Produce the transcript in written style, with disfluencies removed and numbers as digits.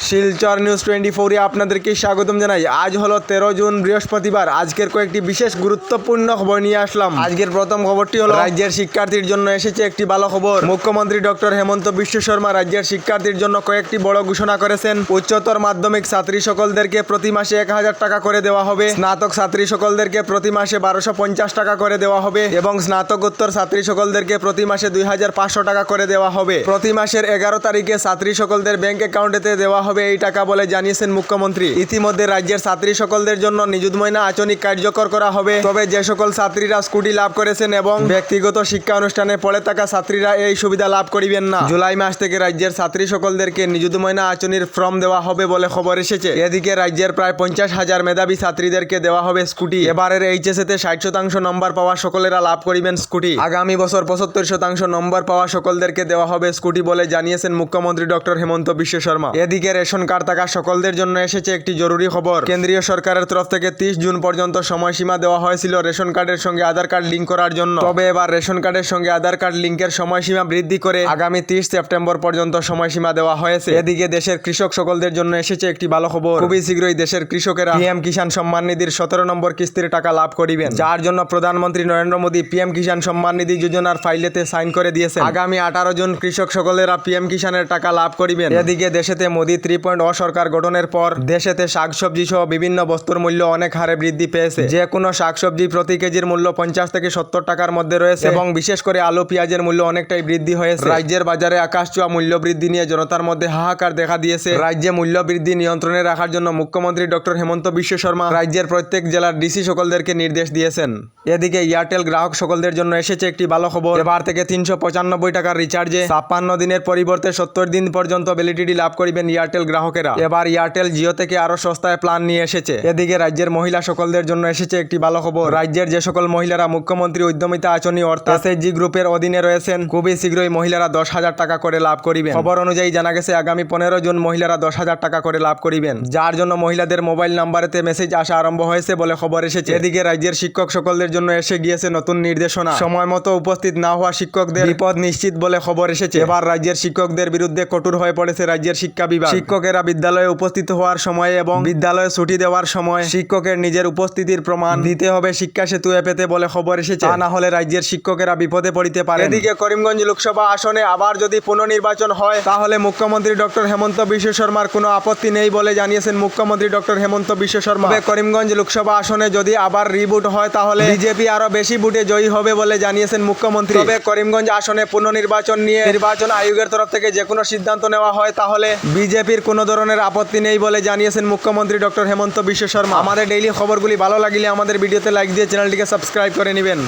Silchar news 24 এ আপনাদেরকে স্বাগতম জানাই। আজ হলো 13 জুন বৃহস্পতিবার। আজকের কয়েকটি বিশেষ গুরুত্বপূর্ণ খবর নিয়ে আসলাম। আজকের প্রথম খবরটি হলো রাজ্যের শিক্ষার্থীর জন্য এসেছে একটি ভালো খবর। মুখ্যমন্ত্রী ডক্টর হেমন্ত বিশ্ব শর্মা রাজ্যের শিক্ষার্থীর জন্য কয়েকটি বড় ঘোষণা করেছেন। উচ্চতর মাধ্যমিক ছাত্রী সকলদেরকে প্রতি মাসে 1000 টাকা করে দেওয়া হবে। স্নাতক ছাত্রী সকলদেরকে প্রতি মাসে 1250 টাকা করে দেওয়া হবে এবং স্নাতকোত্তর ছাত্রী সকলদেরকে প্রতি মাসে 2500 টাকা করে দেওয়া হবে। প্রতি মাসের 11 তারিখে ছাত্রী সকলদের ব্যাংক অ্যাকাউন্টেতে দেওয়া হবে এই টাকা বলে জানিয়েছেন মুখ্যমন্ত্রী। ইতিমধ্যে রাজ্যের ছাত্রী সকলদের জন্য নিযুত ময়না আঁচনি কার্যকর করা হবে। তবে যে সকল ছাত্রীরা স্কুটি লাভ করেছেন এবং ব্যক্তিগত শিক্ষা অনুষ্ঠানে পড়ে থাকা ছাত্রীরা এই সুবিধা লাভ করিবেন না। জুলাই মাস থেকে রাজ্যের ছাত্রী সকলদেরকে নিযুত ময়না আঁচনির ফর্ম দেওয়া হবে বলে খবর এসেছে। এদিকে রাজ্যের প্রায় 50,000 মেধাবী ছাত্রীদেরকে দেওয়া হবে স্কুটি। এবারের এইচএসএতে 60% নম্বর পাওয়া সকলেরা লাভ করিবেন স্কুটি। আগামী বছর 75% নম্বর পাওয়া সকলদেরকে দেওয়া হবে স্কুটি বলে জানিয়েছেন মুখ্যমন্ত্রী ডক্টর হেমন্ত বিশ্ব শর্মা। এদিকে রেশন কার্ড থাকা সকলদের জন্য এসেছে একটি জরুরি খবর। কেন্দ্রীয় সরকারের তরফ থেকে 30 জুন পর্যন্ত সময়সীমা দেওয়া হয়েছিল রেশন কার্ডের সঙ্গে আধার কার্ড লিঙ্ক করার জন্য। তবে এবার রেশন কার্ডের সঙ্গে আধার কার্ড লিঙ্কের সময়সীমা বৃদ্ধি করে আগামী 30 সেপ্টেম্বর পর্যন্ত সময়সীমা দেওয়া হয়েছে। এদিকে দেশের কৃষক সকলদের জন্য এসেছে একটি ভালো খবর। খুবই শীঘ্রই দেশের কৃষকেরা পিএম কিষাণ সম্মান নিধির 17 নম্বর কিস্তির টাকা লাভ করিবেন, যার জন্য প্রধানমন্ত্রী নরেন্দ্র মোদী পিএম কিষাণ সম্মান নিধি যোজনার ফাইলেতে সাইন করে দিয়েছেন। আগামী 18 জুন কৃষক সকলেরা পিএম কিষাণের টাকা লাভ করিবেন। এদিকে দেশেতে মোদী 3.0 সরকার গঠনের পর দেশেতে শাকসবজি সহ বিভিন্ন বস্তুর মূল্য অনেক হারে বৃদ্ধি পেয়েছে। যে কোনো শাকসবজি প্রতি কেজির মূল্য 50 থেকে 70 টাকার মধ্যে রয়েছে এবং বিশেষ করে আলু পেঁয়াজের মূল্য অনেকটাই বৃদ্ধি হয়েছে। রাজ্যের বাজারে আকাশছোঁয়া মূল্য বৃদ্ধি নিয়ে জনতার মধ্যে হাহাকার দেখা দিয়েছে। রাজ্যে মূল্য বৃদ্ধি নিয়ন্ত্রণে রাখার জন্য মুখ্যমন্ত্রী ডক্টর হেমন্ত বিশ্ব শর্মা রাজ্যের প্রত্যেক জেলার ডিসি সকলদেরকে নির্দেশ দিয়েছেন। এদিকে এয়ারটেল গ্রাহক সকলদের জন্য এসেছে একটি ভালো খবর। এবার থেকে 395 টাকার রিচার্জে 56 দিনের পরিবর্তে 70 দিন পর্যন্ত ভ্যালিডিটি লাভ করিবেন এয়ারটেল গ্রাহকেরা। এবার এয়ারটেল জিও থেকে আরো সস্তায় প্ল্যান নিয়ে এসেছে। এদিকে রাজ্যের মহিলা সকলদের জন্য এসেছে একটি ভালো খবর। রাজ্যের যে সকল মহিলারা মুখ্যমন্ত্রী উদ্যমিতা আঁচনি অর্থাৎ এসএইচজি গ্রুপের অধীনে রয়েছেন খুবই শীঘ্রই মহিলারা 10,000 টাকা করে লাভ করিবেন। খবর অনুযায়ী জানা গেছে আগামী 15 জুন মহিলারা 10,000 টাকা করে লাভ করিবেন, যার জন্য মহিলাদের মোবাইল নাম্বারেতে মেসেজ আসা আরম্ভ হয়েছে বলে খবর এসেছে। এদিকে রাজ্যের শিক্ষক সকলদের জন্য এসে গিয়েছে নতুন নির্দেশনা। সময় মতো উপস্থিত না হওয়া শিক্ষকদের বিপদ নিশ্চিত বলে খবর এসেছে। এবার রাজ্যের শিক্ষকদের বিরুদ্ধে কঠোর হয়ে পড়েছে রাজ্যের শিক্ষা বিভাগ। শিক্ষকেরা বিদ্যালয়ে উপস্থিত হওয়ার সময় এবং বিদ্যালয়ে ছুটি দেওয়ার সময় শিক্ষকের নিজের উপস্থিতির প্রমাণ দিতে হবে শিক্ষা সেতু অ্যাপেতে বলে খবর এসেছে। তা না হলে রাজ্যের শিক্ষকেরা বিপদে পড়তে পারে। এদিকে করিমগঞ্জ লোকসভা আসনে আবার যদি পুনর্নির্বাচন হয় তাহলে মুখ্যমন্ত্রী ডক্টর হেমন্ত বিশ্ব শর্মার কোনো আপত্তি নেই বলে জানিয়েছেন মুখ্যমন্ত্রী ডক্টর হেমন্ত বিশ্ব শর্মা। তবে করিমগঞ্জ লোকসভা আসনে যদি আবার রিভোট হয় তাহলে বিজেপি আরো বেশি ভোটে জয়ী হবে বলে জানিয়েছেন মুখ্যমন্ত্রী। তবে করিমগঞ্জ আসনে পুনর্নির্বাচন নিয়ে নির্বাচন আয়োগের তরফ থেকে যে কোনো সিদ্ধান্ত নেওয়া হয় তাহলে বিজেপির কোনো ধরনের আপত্তি নেই বলে জানিয়েছেন মুখ্যমন্ত্রী ডক্টর হেমন্ত বিশ্ব শর্মা। আমাদের ডেইলি খবরগুলি ভালো লাগলে আমাদের ভিডিওতে লাইক দিয়ে চ্যানেলটিকে সাবস্ক্রাইব করে নেবেন।